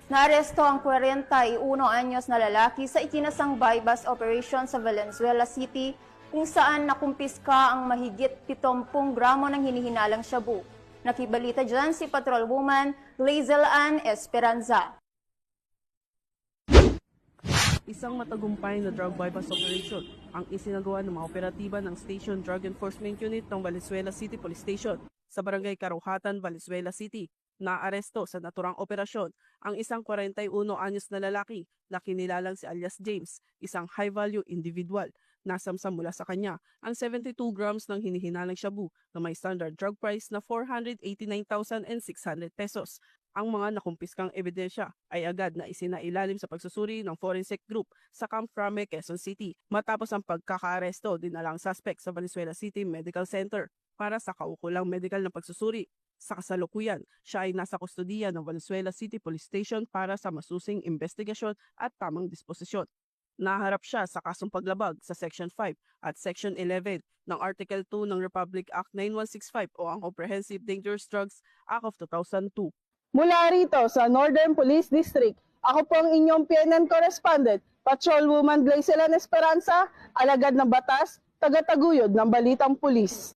Naaresto ang 41 anyos na lalaki sa ikinasang bypass operation sa Valenzuela City kung saan nakumpiska ang mahigit 70 gramo ng hinihinalang shabu. Nakibalita dyan si Patrolwoman Lazel Ann Esperanza. Isang matagumpay na drug bypass operation ang isinagawa ng mga operatiba ng Station Drug Enforcement Unit ng Valenzuela City Police Station sa Barangay Karuhatan, Valenzuela City. Naaresto sa naturang operasyon ang isang 41 anyos na lalaki na kinilalang si alias James, isang high-value individual. Nasamsam mula sa kanya ang 72 grams ng hinihinalang shabu na may standard drug price na 489,600 pesos. Ang mga nakumpiskang ebidensya ay agad na isinailalim sa pagsusuri ng forensic group sa Camp Crame, Quezon City. Matapos ang pagkakaaresto, dinala ang suspect sa Valenzuela City Medical Center para sa kaukulang medical na pagsusuri. Sa kasalukuyan, siya ay nasa kustodiya ng Valenzuela City Police Station para sa masusing investigasyon at tamang disposisyon. Naharap siya sa kasong paglabag sa Section 5 at Section 11 ng Article 2 ng Republic Act 9165 o ang Comprehensive Dangerous Drugs Act of 2002. Mula rito sa Northern Police District, ako po ang inyong PNN correspondent, Patrolwoman Lazel Ann Esperanza, alagad ng batas, tagataguyod ng Balitang Pulis.